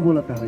बोलता है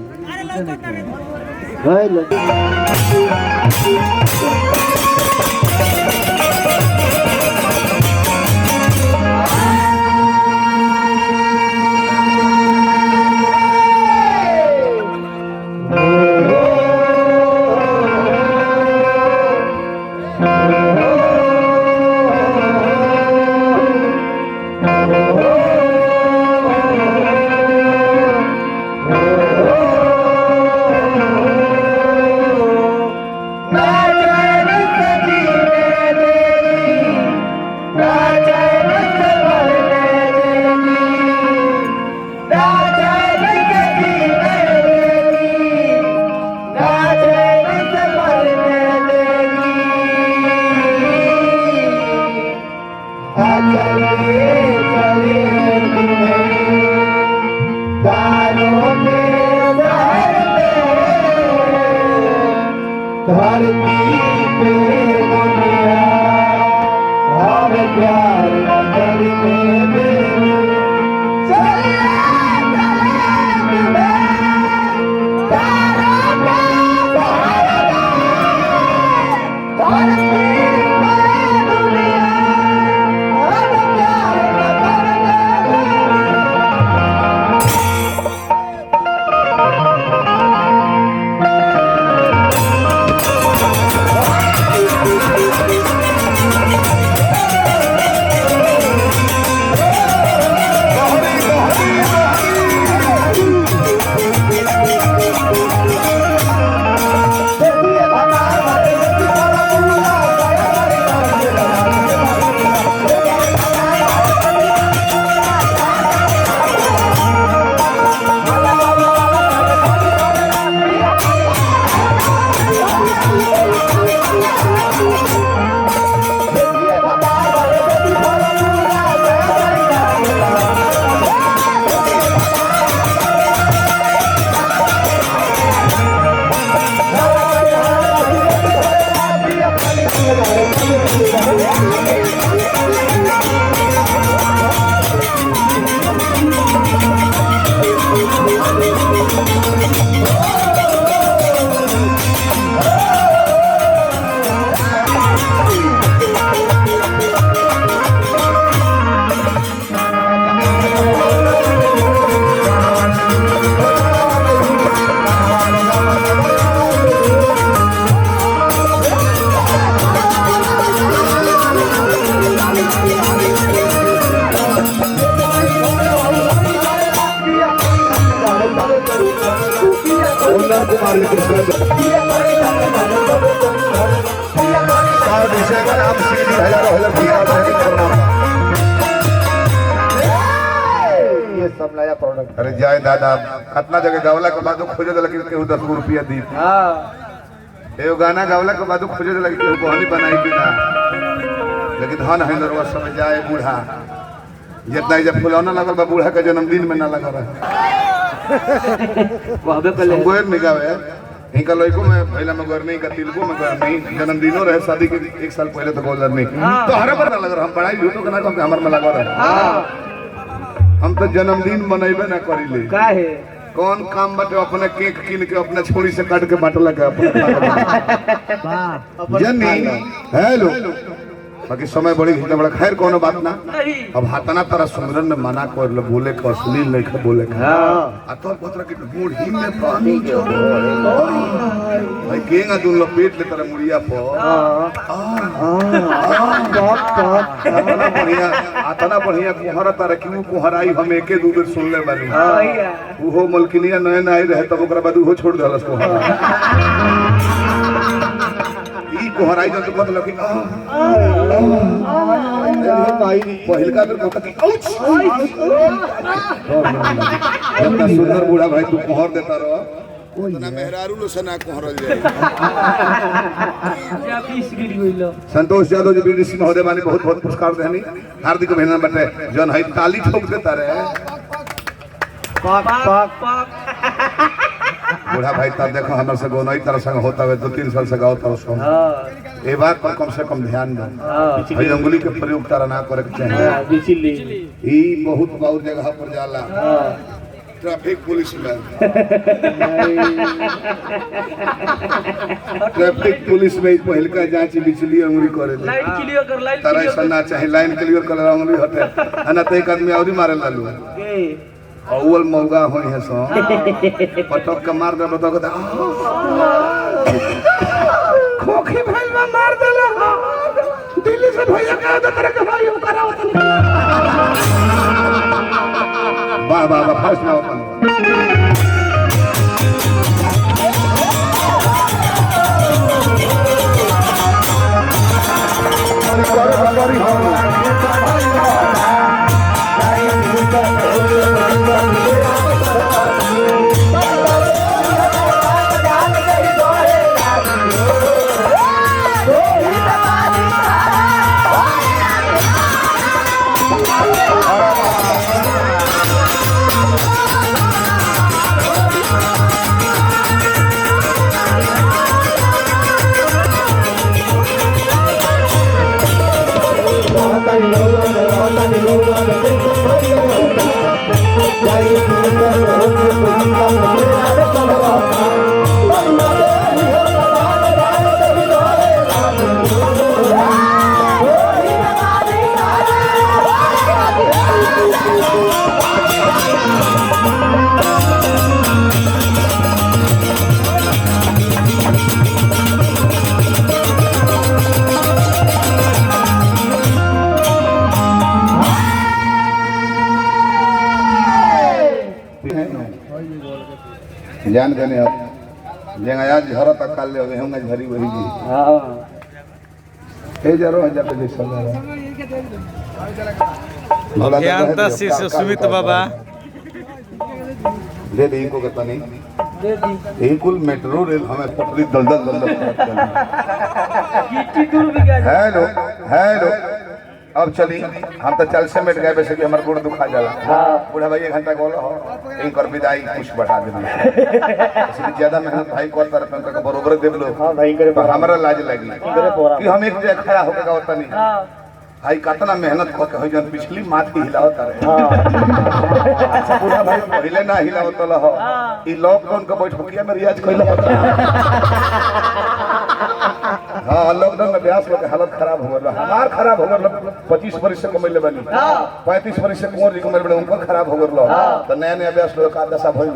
अरे जाए दादा कितना जगह गावला के बाद खोजे लगे केहू 10 रुपया दी एगो गाना गावला के बाद खोजे लगे केहू कहानी बनाई कि ना लेकिन धन है नरवा समय जाए बूढ़ा जितना जब फुलौना लगल बा बूढ़ा के जन्मदिन में ना लगा रहा गोयर निगावे इनका लड़को में पहला में गोर नहीं का तिलको में गोर नहीं जन्मदिनों रहे शादी के 1 साल पहले तो गोर नहीं तो हर बार ना लग रहा हम पढ़ाई झूठो के ना कम हमार में लगा रहा हम तो जन्मदिन मनाइबे ना करिले काहे कौन काम बाटे अपने केक किन के अपना छोरी से काट के बांटला के अपना जनी हेलो बाकी समय बड़ी घंटा बड़ा खैर कोनो बात ना अब हाथना तरह सुमरन में मना कर ले बोले के अश्लील नहीं के बोले के आ तो पत्र के बूढ़ ही में पानी जो भाई केंगा दुन लपेट ले तरह मुड़िया पर आतना बढ़िया कुहरा तारा क्यों कुहराई हम एके दू बेर सुन ले बानी उहो मलकिनिया नए नए रहे तब ओकरा बाद उहो छोड़ देलस कुहरा ई कुहराई जब तो मतलब कि पहिलका बेर कहता कि इतना सुंदर बूढ़ा भाई तू कुहर देता रहो ना मेहरारू लो से ना कुहरल जाए संतोष यादव जी बीडीसी महोदय माने बहुत बहुत पुरस्कार देहनी हार्दिक अभिनंदन बटे जन है ताली ठोक देता रहे पाक पाक पाक बूढ़ा भाई तब देखो हमारे से गोनई तरह संग होता है 2-3 साल से गाओ तरह संग ए बात पर कम से कम ध्यान दो भाई अंगुली के प्रयोग तारा ना करे के चाहिए ई बहुत बहुत जगह पर जाला ट्रैफिक पुलिस में ट्रैफिक पुलिस में पहल का जांच बिजली अंगुरी करे लाइन क्लियर कर लाइन तारा ऐसा ना चाहे लाइन क्लियर कर अंगुरी हटे ना तो एक आदमी और ही मारे लालू के अव्वल मौगा होई है सो पटक के मार दे बता के खोखी भइल में मार देला दिल्ली से भैया का आदत तेरे के भाई करावत वाह वाह वाह फर्स्ट ना ओपन जान गने अब जेंगा आज झरा तक काल ले होंगे झरी वही जी हां ए जरो हजार पे जैसा ज्ञानता शिष्य सुमित बाबा दे दी को कहता नहीं दे दी यही कुल मेट्रो रेल हमें पटरी दलदल गिट्टी दूर भी गया हेलो हेलो अब चली हम तो चल से मिट गए वैसे कि हमारे गुड़ दुखा जाला बूढ़ा भाई 1 घंटा बोलो इनकर विदाई कुछ बढ़ा देना इसलिए ज्यादा मेहनत भाई को तरफ में का बरोबर दे लो हां भाई करे पर हमरा लाज लगी कि हम एक जगह खड़ा होके गावता नहीं हां भाई कितना मेहनत करके हो जन पिछली माथ की हिलावत रहे हां अच्छा बूढ़ा भाई पहले ना हिलावत ल हो ई लॉकडाउन का बैठकिया में रियाज कइला हाँ लॉकडाउन में ब्यास लोग हालत खराब हो गया हमार खराब हो गया 25 वर्ष से कमैले बनी 35 वर्ष से कुंवर जी कमैले बने उनका खराब हो गया तो नया नया ब्यास लोग का दशा भइल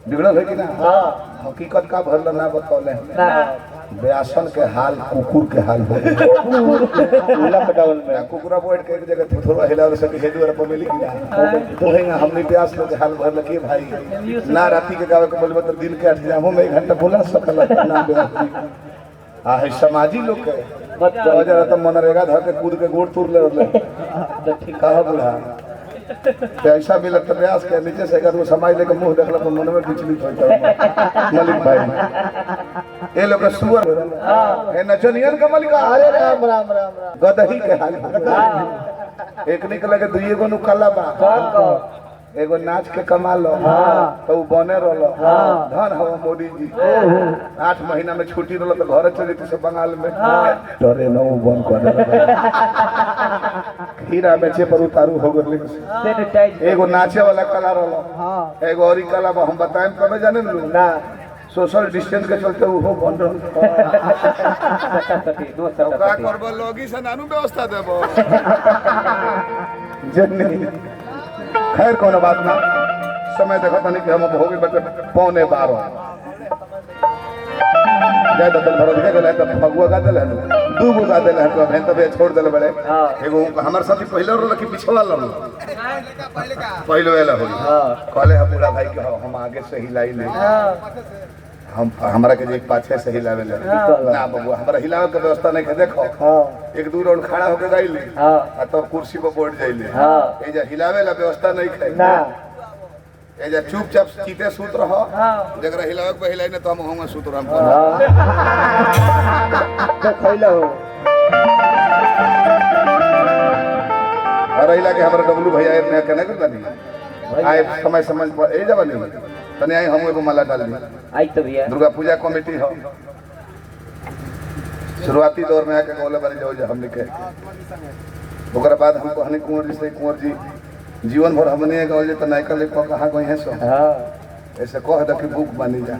बिगड़ल है कि ना हकीकत का भरल ना बतौले ब्यासन के हाल कुकुर के हाल हो उला कटावल में कुकुरा बैठ के एक जगह थोड़ा हिलाव सके हेड वाला पर मिली कि ना तो हैगा हमने ब्यास लोग के हाल भरल के भाई ना राती के गावे के बोलबे तो दिन के 8 जामो में 1 घंटा बोला सकल ना ब्यास आ है समाजी लोग के जरा तो मनरेगा धर के कूद के गोड़ तोड़ ले ठीक कहा बुढ़ा पैसा मिला तो प्रयास के नीचे से अगर वो समाज लेकर मुंह देखला तो मन में बिचलित होता मलिक भाई ये लोग सुअर है नचनियन का मलिक अरे राम राम राम राम गदही के हाल एक निकल के दुइए गो नु कला बा एगो नाच के कमा लो तो बने रहो धन हवा मोदी जी 8 महीना में छुट्टी रहो तो घर चले तो बंगाल में डरे न बन कर खीरा बेचे पर उतारू हो गए एगो नाचे वाला कला रहो एगो और कला हम बताएं कब जाने ना सोशल डिस्टेंस के चलते वो बन रहो का करबो लोगी से नानू व्यवस्था देबो जन्नी खैर कोनो बात ना समय देखो तनी कि हम हो गए बटे 11:45 जय दत्तन भरो दिखे गले तो फगुआ गा देले 2 गो गा देले तो भैन तबे छोड़ देले बड़े एगो हमर साथी पहले रो कि पिछवा लो पहले वाला हो कहले हम पूरा भाई के हम आगे से हिलाई ले हम हमरा के जे पाछे से हिलावे ले ना बबुआ हमरा हिलावे के व्यवस्था नहीं के देखो एक दू राउंड खड़ा होके गाइले आ तब कुर्सी पर बैठ जाइले ए जे हिलावे ला व्यवस्था नहीं है ना ए जे चुपचाप चीते सूत रहो जकरा हिलावे के हिलाई न तो हम होंगे सूत रहो देखैला हो और इला के हमरा डब्लू भैया ने कने कर दी आए समय समझ पर ए जब नहीं तने आई हम एगो माला डाल दी आई तो भैया दुर्गा पूजा कमेटी हो शुरुआती दौर में आके बोले बने जो हमने के ओकरा बाद हमको हनी कुंवर जी जीवन भर हमने गौले तो नायका ले कहा गई है सो हाँ ऐसे कह द कि भूख बनी जा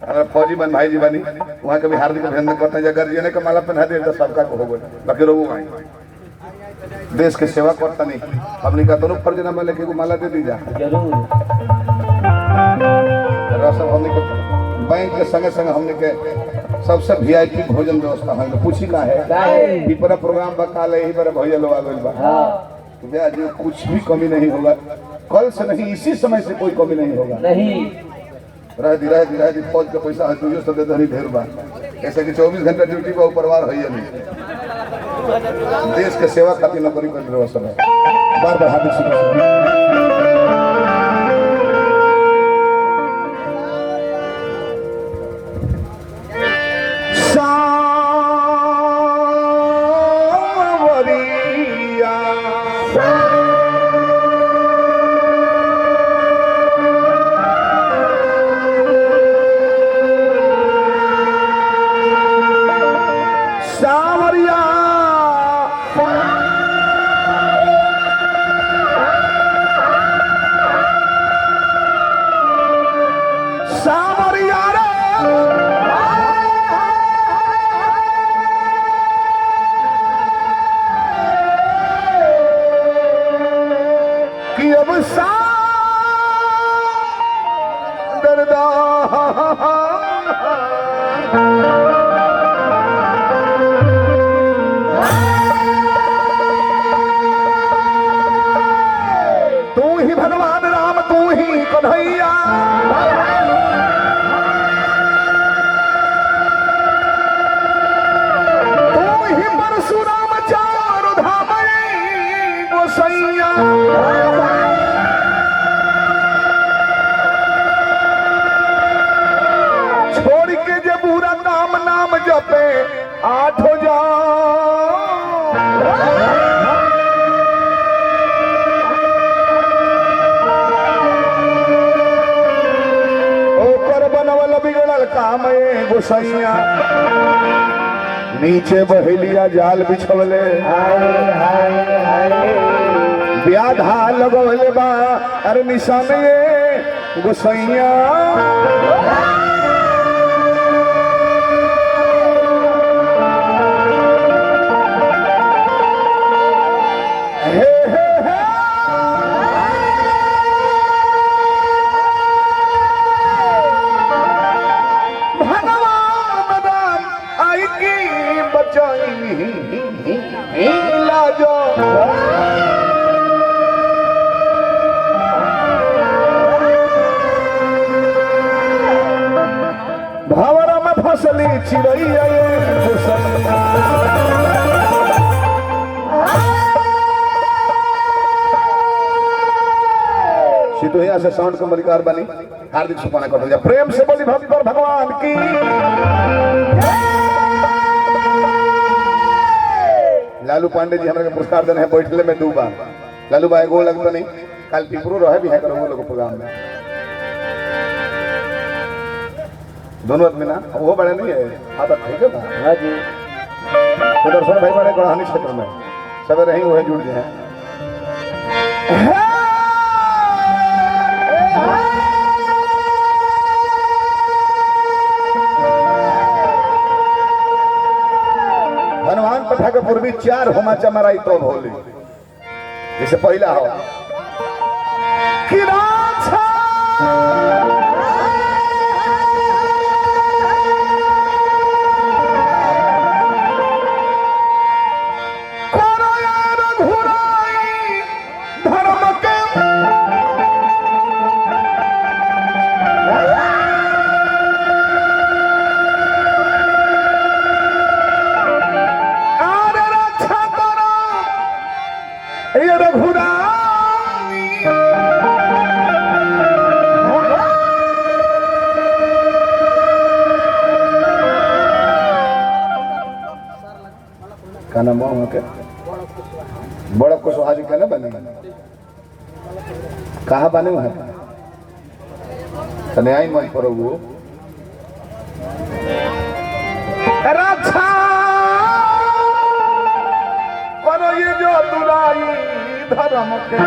अगर फौजी बन भाई जी बनी वहाँ कभी हार्दिक अभिनंदन करते हैं गर्जियन के माला पहना दे तो सबका को हो गए बाकी रोगो भाई देश के सेवा करता नहीं हमने का दोनों फर्ज ना मिले कि माला दे दी जा जरूर सब हमने के बैंक के संगे संगे हमने के सबसे वीआईपी भोजन व्यवस्था है पूछी का है पिपरा प्रोग्राम बकाल यही बार भैया लोग आ गए बा तो भैया जी कुछ भी कमी नहीं होगा कल से नहीं इसी समय से कोई कमी नहीं होगा नहीं रह दी फौज का पैसा हजूरियों से देते नहीं ढेर बार ऐसे कि 24 घंटा ड्यूटी पर परिवार है नहीं देश के सेवा खातिर नौकरी कर रहे समय बार बार हार्दिक शुभकामनाएं छोड़ के जे बुरा नाम नाम जपे आठ हो जा ओकर बनवल बिगड़ल काम गोसैया नीचे बहेलिया जाल बिछवले व्याधा लगवले बा अरे निशान ये गोसैया भावरा में फसली चिड़ैया सितोहिया से साउंड का मलिकार बनी हार्दिक शुभकामनाएं करते हैं प्रेम से बोली भक्ति पर भगवान की लालू पांडे जी हमारे पुरस्कार देने हैं बैठले में 2 बार लालू भाई गो लगता नहीं कल पिपरू रहे भी है करो वो लोग प्रोग्राम में दोनों आदमी ना वो बड़े नहीं है हाँ तो ठीक है ना हाँ जी सुदर्शन भाई बड़े गढ़ानी क्षेत्र में सब रही हुए जुड़ गए हनुमान पठा के पूर्वी 4 होमा चमराई तो भोली जैसे पहला हो कि खाना मोह के बड़ा को सुहारी का ना बने कहाँ बने वहां तने आई मन पर वो रक्षा धर्म के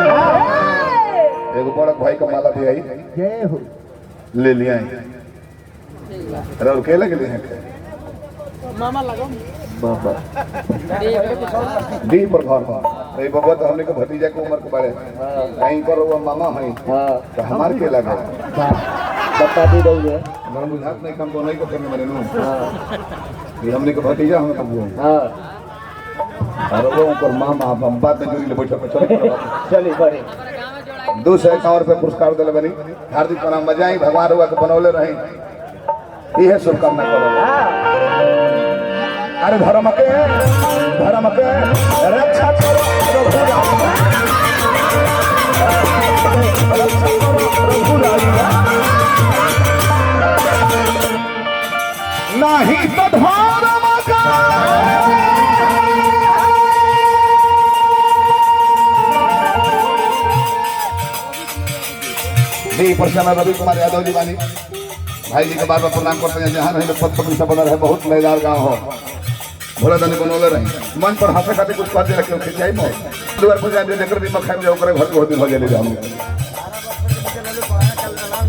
एगो बड़ा भाई का माला भी आई जय हो ले लिया और के लगे हैं बाबा दी पर घर ए बाबा तो हमने के भतीजा के उम्र के बारे कहीं पर वो मामा है हां तो हमार के लगे बता दी रही है मन बुझात नहीं काम तो नहीं को करने वाले नु हां ये हमने के भतीजा हम तो हां और वो ऊपर मामा हम बात में जुड़ी ले बैठे चलिए बड़े 251 रुपये पुरस्कार दिले बनी हार्दिक प्रणाम बजाई भगवान रुआ के बनौले रही यह शुभकामना करो अरे धर्म के रक्षा करो नहीं तो धर्म का प्रश्न रवि कुमार यादव जी वाली भाई जी के बार बार प्रणाम करते हैं जहाँ रहे पद प्रतिष्ठा बना रहे बहुत मजेदार गाँव हो भोला दानी बनौले रहे मन पर हंसे खाते कुछ बातें रखे खिंचाई में दुआर पर जाए लेकर भी मखाई में जाकर घर बहुत दिन हो जाए हम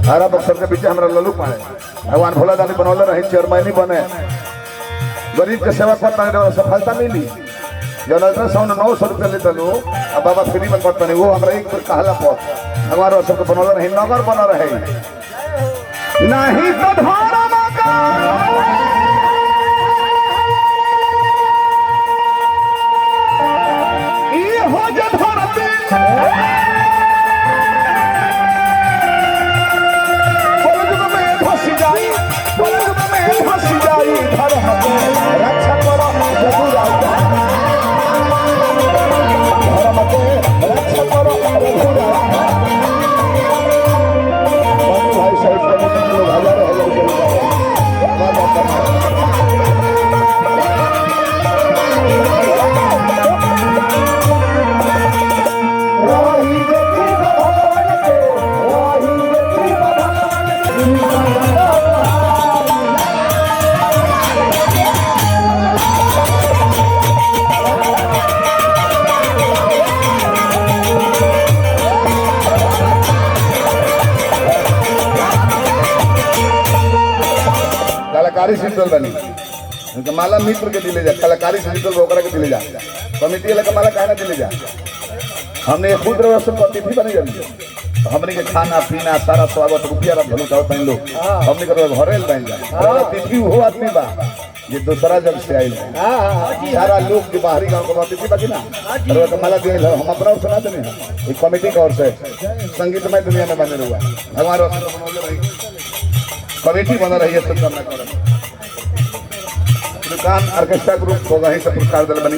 हरा बक्सर के पीछे हमारा लल्लू पाए भगवान भोला दानी बनौले रहे चेयरमैन बने गरीब के सेवा करता सफलता मिली जो अल्ट्रासाउंड 900 रुपया लेते लो अब बाबा फ्री में करता नहीं वो हमारा एक कहला पर हमारा सबके बनौला रहे नगर बना रहे नहीं तो धर्म का ये हो जो धरती पलक में धस जाई धर्म रक्षा करो जरूर रक्षा करो भाई साहब कलाकारी सिंपल बनी उनका माला मित्र के दिले जा कलाकारी सिंपल रोकरा के दिले जा कमिटी वाला का माला कहना दिले जा हमने खुद रसम अतिथि बने जानी हमने के खाना पीना सारा स्वागत रुपया रख भलो चाहो तइन लोग हमने के घरे बन जा अतिथि वो आदमी बा ये दूसरा जग से आइल सारा लोग के बाहरी गांव को अतिथि बाकी ना और का माला दिए हम अपना और सुना देने एक कमेटी का ओर से संगीतमय दुनिया में बने हुआ हमारा कमेटी बना रही है सब करना कर दुकान ऑर्केस्ट्रा ग्रुप होगा ही सब पुरस्कार दल बनी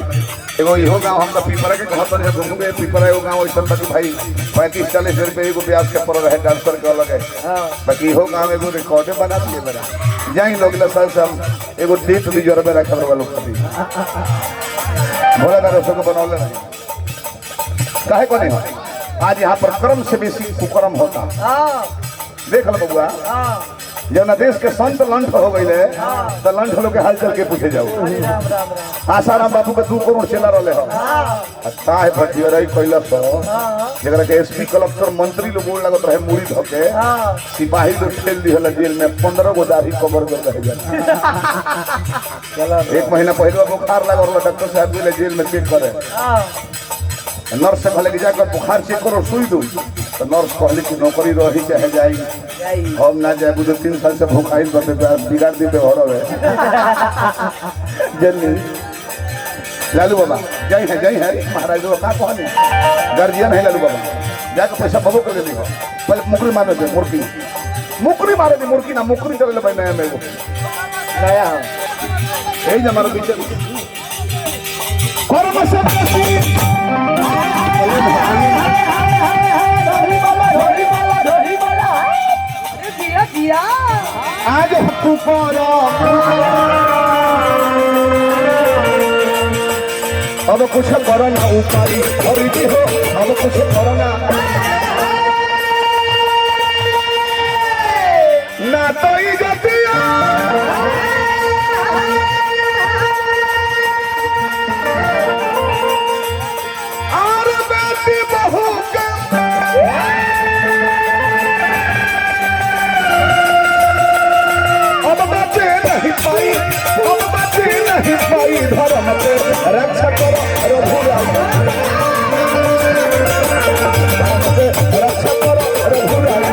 एगो इहो गांव हम तो पीपरा के कहत रहे घूम के पीपरा एगो गांव ऐसा बाकी भाई 35-40 रुपये एगो ब्याज के पर रहे डांसर के अलग है बाकी इहो गांव एगो रिकॉर्डे बना दिए बड़ा जाई लोग साल से हम एगो डेट भी जोर में रखल वाला लोग खाती भोला दादा सब बनौले रहे काहे को नहीं आज यहाँ पर कर्म से बेसी कुकर्म होता देख लो बबुआ जब देश के संत लंठ हो गए तो लंठ लोग के हाल चल के पूछे जाओ आसाराम बाबू के 2 करोड़ चला रहे हो है भटियरई कैला सो जरा के एसपी कलेक्टर मंत्री लोग बोल लगत रहे मुड़ी धके सिपाही लोग खेल दिहला जेल में 15 गो दाढ़ी कवर कर रह गया एक महीना पहले बुखार लगा और डॉक्टर साहब गेले जेल में चेक करे नर्स से भले जाकर बुखार चेक करो सुई दो तो नर्स कहली कि नौकरी रही चाहे जाएगी हम ना जाए बुझे 3 साल से भूखाइल बिगाड़ दी पे हो रहे जल्दी लालू बाबा जय है महाराज का कहनी गार्जियन है लालू बाबा जाकर पैसा बबो कर ले पहले मुकरी मारे थे मुकरी मारे थी मुर्गी ना मुकरी कर ले नया मेरे को नया यही हमारा पीछे आज अब कुछ करो ना ऊपरी और हो अब कुछ करो ना तो इज्जतिया और बेटी धर्म के रक्षा करो रघुराई रक्षा करो रघुराई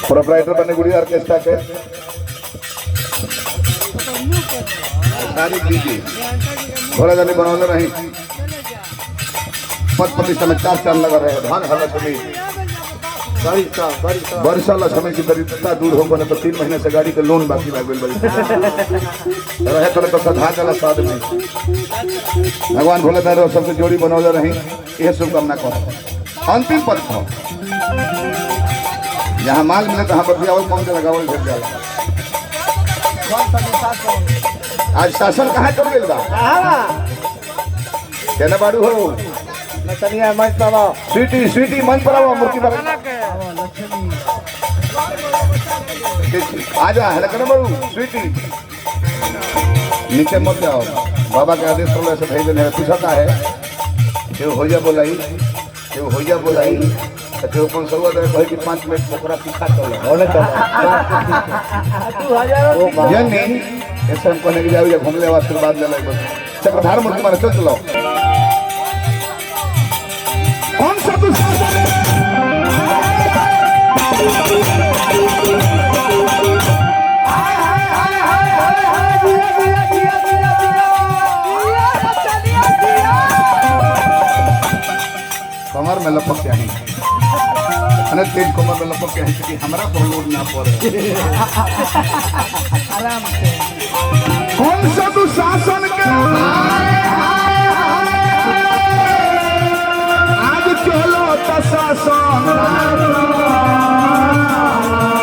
प्रोपराइटर बने गुड़ी ऑर्केस्ट्रा के तारीख दीजिए भोला जाने बनौले नहीं पद प्रतिष्ठा में 4 चांद लगा रहे धान हल लक्ष्मी वर्षा लक्ष्मी की दरिद्रता दूर हो बने तो 3 महीने से गाड़ी के लोन बाकी रह गई रहे तो सधा चला साध में भगवान भोले दारो सबके जोड़ी बनौले रही यह शुभकामना करो अंतिम पद को जहाँ माल मिले तहाँ बतियावल कौन से लगावल भेज जाला आज शासन कहाँ कर गइल बा केना बाड़ू हो नचनिया मंच पर आओ स्वीटी स्वीटी मंच पर आओ मूर्ति पर आजा है केना बाड़ू स्वीटी नीचे मत जाओ बाबा के आदेश पर ऐसे भेज देने पूछता है क्यों होइया बोलाई तो कौन सा हुआ कहे कि 5 मिनट पोखरा पीछा चलो होने चलो ये नहीं ऐसे हम कहने की जाओ या घूमने वाला आशीर्वाद ले लो चक्रधार मूर्ति मारे चल चलो कौन सा कमर में लपक क्या है अने तेज कमर में लपक क्या है कि हमारा को लोड ना पड़े आराम से कौन सा तू शासन के आज चलो तो शासन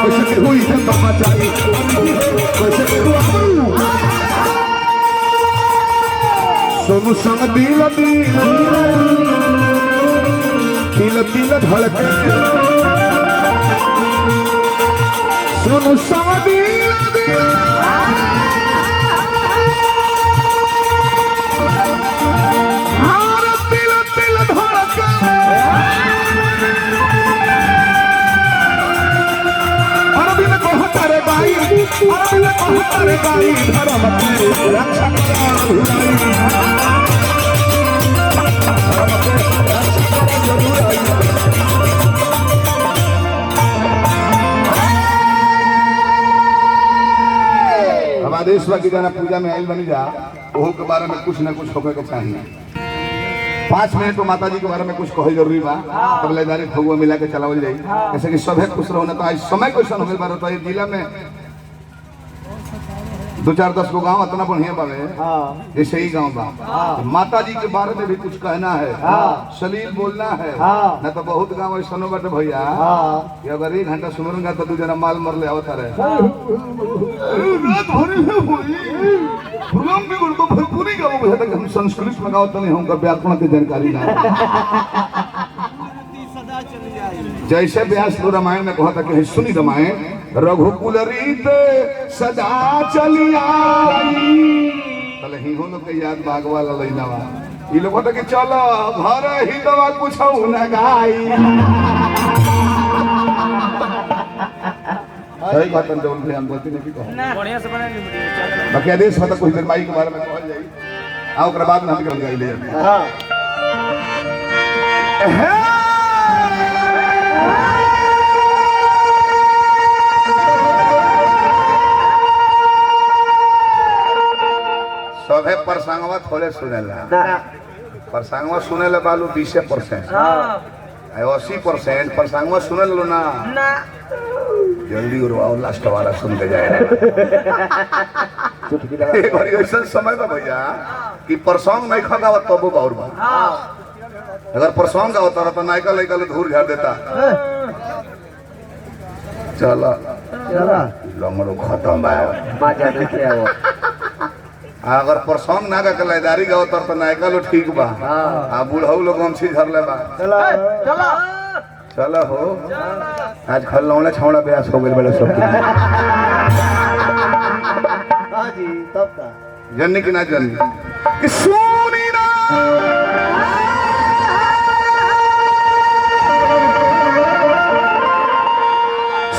कैसे हुई है बाबा चाहिए कैसे हुआ सोनू संग दिल दिल धड़के सुनो सादी हर दिल धड़के अरबी में कहता रे भाई धर्म की रक्षा देशवा की जाना पूजा में आयल बनी जा ओहो के बारे में कुछ न कुछ होके के चाहिए 5 मिनट में माता जी के बारे में कुछ कहल जरूरी बा तब लेदारी फगुआ मिला के चलावल जाई जैसे कि सभे खुश रहो ना तो आज समय क्वेश्चन हो गइल बा तो जिला में 2-4-10 गो गांव इतना बढ़िया बावे जैसे ही गांव बा माता जी के बारे में भी कुछ कहना है सलील बोलना है ना तो बहुत गांव ऐसा बाटे भैया कि अगर 1 घंटा सुनूंगा तो 2 जना माल मर ले आवता रहे रात भर में हुई प्रोग्राम भी बोल तो पूरी गांव में तक हम संस्कृत में गाओ तो नहीं हमका व्याकरण की जानकारी ना जैसे व्यास तो रामायण में कहा था कि सुनी रामायण रघुकुल रीत सदा चली आई तले ही हो लोग के याद बागवाला लइनावा ई लोग कहता कि चलो घर ही दवा कुछ न गाई सही बात है डोल हम बोलते नहीं कहो बढ़िया से बना ली बाकी आदेश पता कोई देर माई के बारे में कहल जाई आ ओकरा बाद में हम निकल गई ले हां सभे प्रसंगवा थोड़े सुनेला प्रसंगवा सुनेला बालू 20% 80% प्रसंगवा सुने लो ना जल्दी उड़वाओ लास्ट वाला सुन के जाए एक बार ऐसा समय बा भैया कि प्रसंग नहीं खगा तबो बाउर बा अगर प्रसंग का होता तो नायका लइका ले धूर झाड़ देता चला लंगड़ो खत्म बा मजा देखे आओ अगर परसों ना का लयदारी गाओ तो नायका लो ठीक बा आ बूढ़ऊ लोग हम छी झरले बा चलो चलो हो आज खलौना छौड़ा ब्यास हो गेल बड़े सब हां जी तब का जन्नी की ना जन्नी कि सोनी ना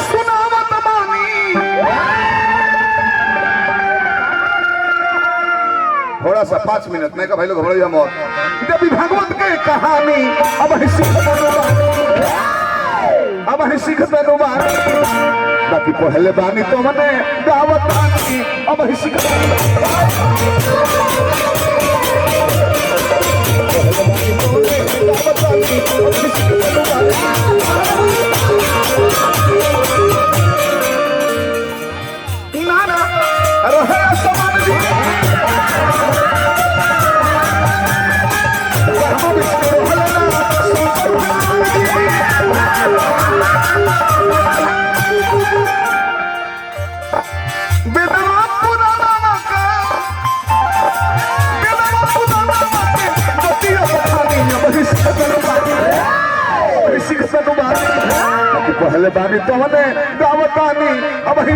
सुनावत मानी थोड़ा सा 5 मिनट नहीं का भाई लोग घबराइए मत जब भागवत के कहानी अब है सीख बाकी पहले बानी तो मने दावत बानी अब है सीख नाना रहे समान जी पहले बानी तो मने दावत आनी अब ही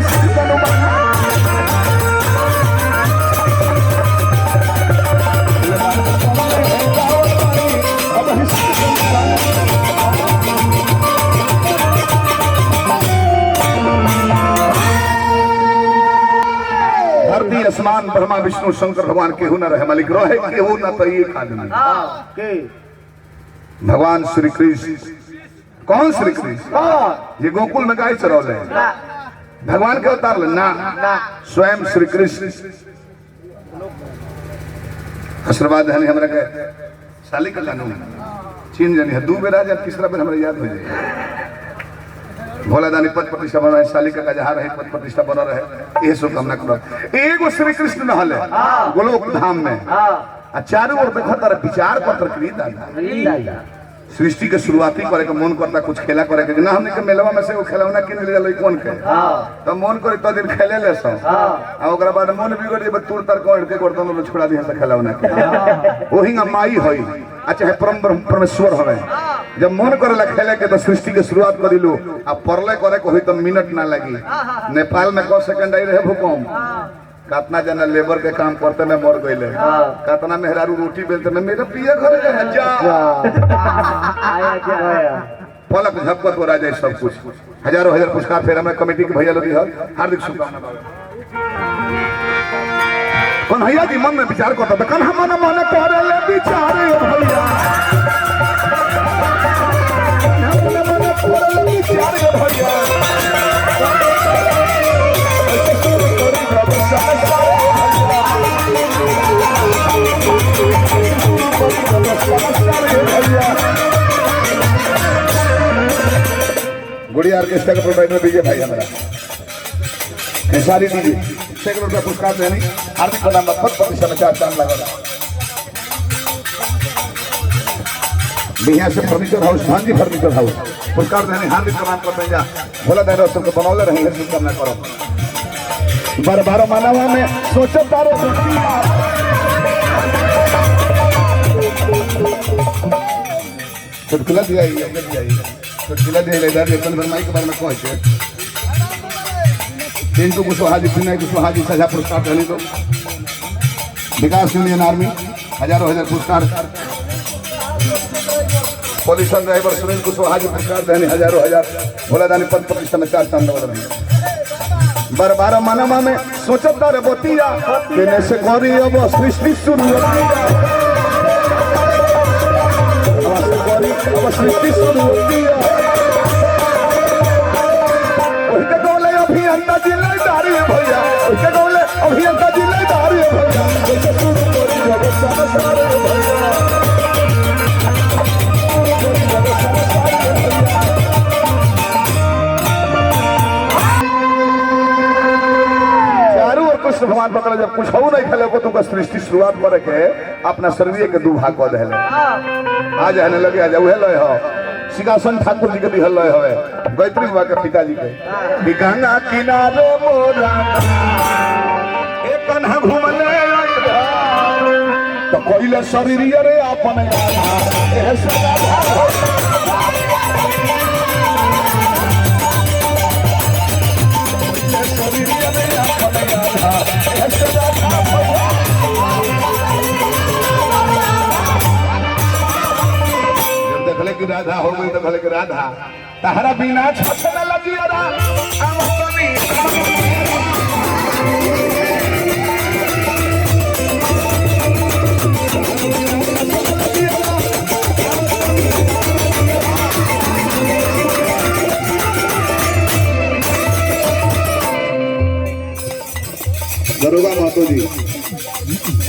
धरती आसमान ब्रह्मा विष्णु शंकर भगवान केहू न रहे मालिक रहे केहू न तो एक आदमी के भगवान श्री कृष्ण कौन श्री कृष्ण ये गोकुल में गाय चरौले भगवान के अवतार ना स्वयं श्री कृष्ण आशीर्वाद है हमरा के साली का जानू चीन जानी है 2 बेर आ जाए तीसरा बेर हमरा याद हो जाए भोला दानी पद प्रतिष्ठा बना रहे साली का जहाँ रहे पद प्रतिष्ठा बना रहे ये शुभकामना करो एगो श्री कृष्ण नहले गोलोक धाम में आ चारों ओर देखा तारा विचार पत्र दादा सृष्टि के शुरुआती करे के मन करता कुछ खेला करे के ना हमने के मेलवा में से वो खिलौना किन ले लई कौन के तो मन करे तो दिन खेले ले सो आ ओकरा बाद मन बिगड़ जेबे तुर तर कोड़ के गोड़ तो छोड़ा दी से खिलौना के ओही माई होई अच्छा है परम परमेश्वर हवे जब मन करे खेले के तो सृष्टि के शुरुआत कर दिलु आ परले करे को होई तो मिनट ना लगी नेपाल में 1 सेकंड आई रहे भूकंप कितना जना लेबर के काम करते में मर गए कितना मेहरारू रोटी बेलते में मेरा पिया घर पलक झपकत हो रहा जाए सब कुछ हजारों हजार पुरस्कार फिर हमें कमेटी के भैया लोग हार्दिक शुभकामना कौन भैया जी मन में विचार करता था कल हम मन करे विचार भैया गुड़िया ऑर्केस्ट्रा का प्रोग्राम में विजय भाई हमारा खेसारी दीजिए सैकड़ों रुपया पुरस्कार देनी हार्दिक प्रणाम पद प्रतिष्ठा में 4 चांद लगा बिहार से फर्नीचर हाउस भांजी फर्नीचर हाउस पुरस्कार देने हार्दिक प्रणाम करते हैं जा भोला दादा सबको बनौले रहे हैं शुभकामना करो बार बार मानवा में सोचो तारो चुटकुला दिया चुटकुला दिया इधर अपन फरमाई के बारे में कह छे टिंकू कुशवाहा जी विनय कुशवाहा जी सजा पुरस्कार देनी तो विकास यूनियन आर्मी हजारों हजार पुरस्कार पुलिस ड्राइवर सुनील कुशवाहा जी पुरस्कार देने हजारों हजार भोला दानी पद प्रतिष्ठा में 4 चांद लगा रहे बार बार मानवा में सोचता रे बोतिया केने से गौरी अब सृष्टि शुरू सृष्टि शुरू होती है उसके बोले अभियंता जिलेदारी भैया उसके बोले अभियंता जिलेदारी चारों ओर कृष्ण भगवान पकड़ जब कुछ हो नहीं खेले को तुमका सृष्टि शुरुआत करे के अपना शरीर के 2 भाग कर देले आज आने लगे आज उहे लय हो सिंहासन ठाकुर जी के दिहल लय हवे गायत्री बाबा के पिताजी के गंगा किनारे मोरा एक कन्हा घूमले इले शरीर रे अपन आधा ऐसे राधा शरीर रे अपन आधा ऐसे राधा देखले कि राधा हो गई तो भले कि राधा तहरा बिना छछन लगियरा आवतनी दरोगा महतो जी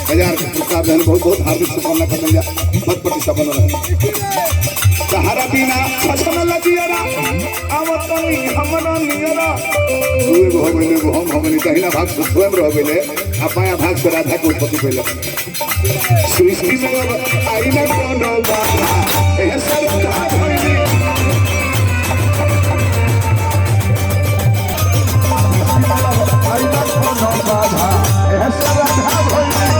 हजार प्रसाद बहन बहुत बहुत हार्दिक शुभकामना करते हैं मत प्रति सफल रहे सहारा बिना छछन लगियरा आवतनी हमरा नियरा दुए गो होइले गो हम हमनी कहिना भाग स्वयं रह गेले अपाया भाग से राधा को उत्पत्ति कइले सृष्टि में आई ना कोनो बात ए सब का होइली आई ना कोनो बाधा ए सब राधा होइली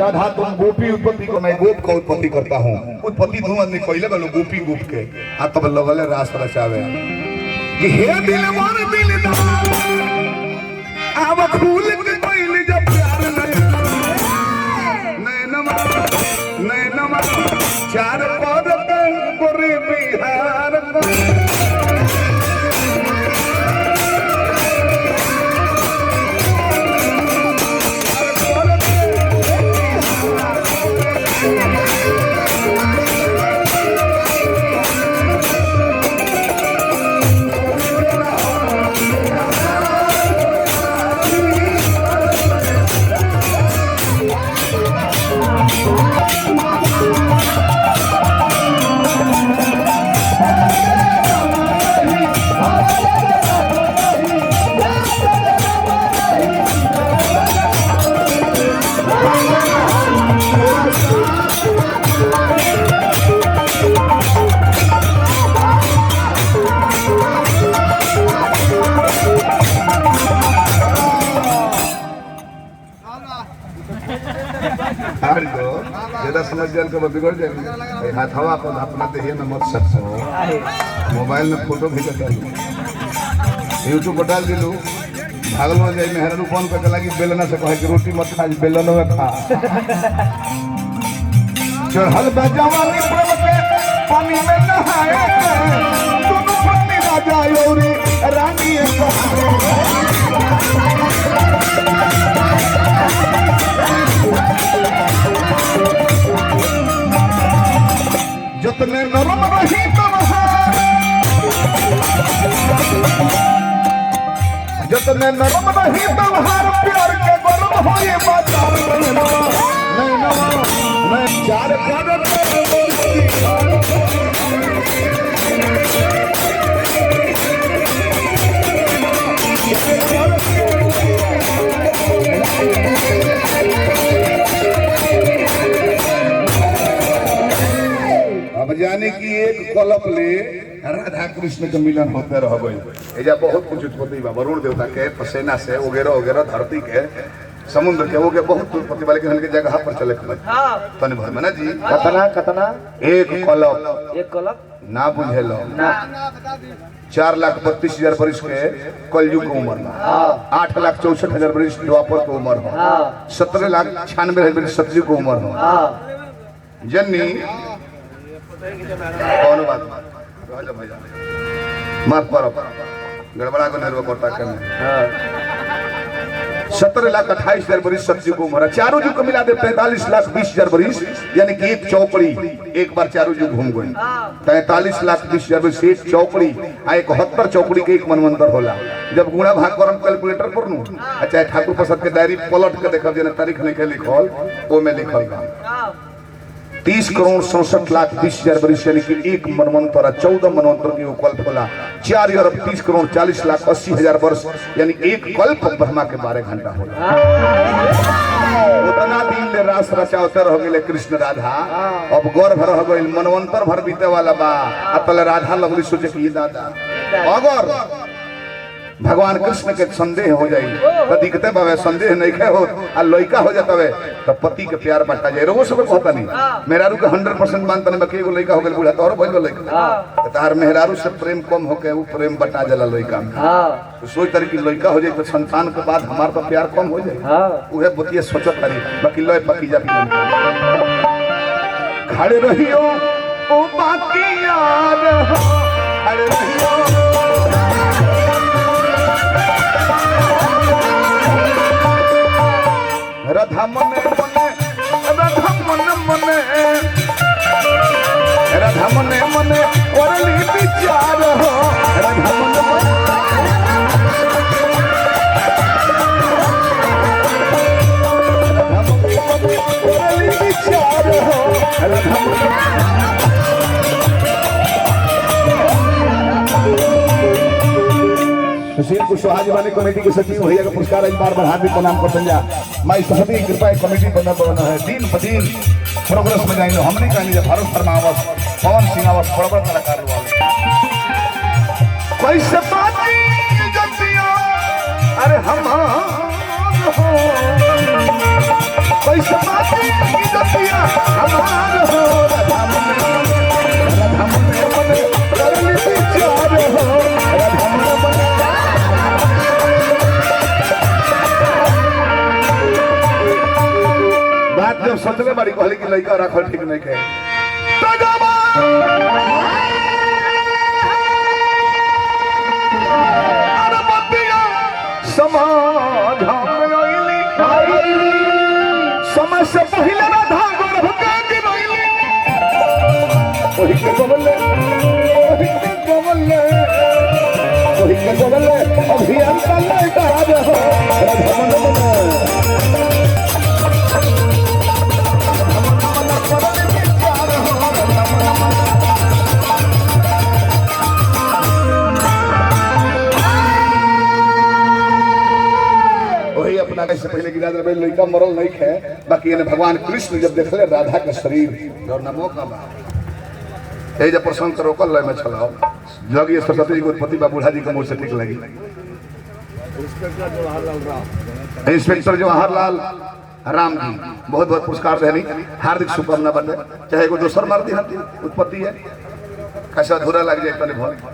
राधा तुम गोपी उत्पत्ति को मैं गोप का उत्पत्ति करता हूँ उत्पत्ति तुम आदमी पहले बोलो गोपी गोप के आ तब लगले रास रचावे कि हे दिल मोर दिलदार आव फूल के पहले जब प्यार नैनमा चार पद गोरे बिहार ज्यादा समझ जाए तो बिगड़ जाएगी हाथ हवा को अपना देहिए में मत सकते हो मोबाइल में फोटो भेजता है यूट्यूब पर डाल दिलू भागल हो जाए मेहरा फोन कर लगी बेलना से कहे कि रोटी मत खा बेलन में खा चढ़ल बजवानी प्रेम के पानी में नहाए दोनों पत्नी राजा योरी रानी जितने नरम रही जितने नरम रही तलहार प्यार के गरम हो ये बाजार नहीं चार अब जाने की एक कलप ले राधा कृष्ण के मिलन होते रह गई एजा बहुत कुछ उत्पत्ति बा वरुण देवता के पसेना से वगैरह वगैरह धरती के समुद्र के वो के बहुत उत्पत्ति वाले के जगह पर चले तनि भर में ना जी कतना एक कलप ना बुझेलो ना 4,32,000 वर्ष के कलयुग की उम्र में 8,64,000 वर्ष द्वापर की उम्र हो 17,96,000 वर्ष सतयुग की उम्र हो जन्नी कौन बात माफ करो गड़बड़ा को निर्भर करता करने 17,28,000 वर्ष सतयुग की उम्र चारों युग को मिला दे 45,20,000 वर्ष यानी कि एक चौकड़ी एक बार चारों युग घूम गई 43,20,000 वर्ष एक चौकड़ी आ 71 चौकड़ी के एक मनवंतर होला जब गुणा भाग करम कैलकुलेटर पर नु अच्छा ठाकुर प्रसाद के डायरी पलट के देखब जेना तारीख नहीं के लिखल ओ में लिखल बा 30,67,20,000 वर्ष यानी कि एक मनवंतर 14 मनवंतर की कल्प होला 4,30,40,80,000 वर्ष यानी एक कल्प ब्रह्मा के 12 घंटा होला उतना दिन ले रास रचावते रह गेले कृष्ण राधा अब गर्भ रह गइल मनवंतर भर बीते वाला बा अतल राधा लगली सोचे कि दादा अगर भगवान कृष्ण के संदेह हो जाई तो दिखते बाबे संदेह नहीं खे हो आ लइका हो जाता है तो पति के प्यार बटा जाए रोज सब कहता नहीं मेहरारू के 100% मानता नहीं बाकी एगो लइका हो गेल बूढ़ा तो और भइल लइका तो तार मेहरारू से प्रेम कम होके वो प्रेम बटा जाला लइका में तो सोच तारी कि लइका हो जाए तो संतान के बाद हमार तो प्यार कम हो जाए उहे बतिया सोचत तारी बाकी लय पकी जा खड़े रहियो ओ बाकी यार खड़े रहियो राधा मने मने राधा मने मने राधा मने मने ओरली विचार हो राधा मने मने ओरली विचार हो राधा सुशील कुशवाहा जी वाले कमेटी के सचिव भैया का पुरस्कार इस बार हार्दिक प्रणाम करते जा माई सहती कृपा कमेटी बना है दिन ब दिन प्रोग्रेस में जाएंगे हमने कहा भारत फरमावत पवन सिंह आवत बड़ा बड़ा कलाकार कैसे बाती जतिया अरे हम कैसे बाती जतिया हमार हो राधा मने मने करली विचार हो राधा मने मने बात जब सोचले बारी कहली कि लइका रखल ठीक नहीं कहे समय से पहले राधा गर्भ के गिरैली ओही के गोबले अभियान का लइका हो राधा मने मने अपना से पहले गिरा दे लइका मरल नहीं खे बाकी ने भगवान कृष्ण जब देखले राधा के शरीर और नमो का ए जब प्रसंग करो कल लय में चलाओ जग ये सरस्वती जी को उत्पत्ति बा बूढ़ा जी के मुंह से ठीक लगी इंस्पेक्टर जवाहरलाल राम जी बहुत बहुत पुरस्कार देनी हार्दिक शुभकामना बटे चाहे को दोसर मार दी उत्पत्ति है कैसा अधूरा लग जाए पहले बहुत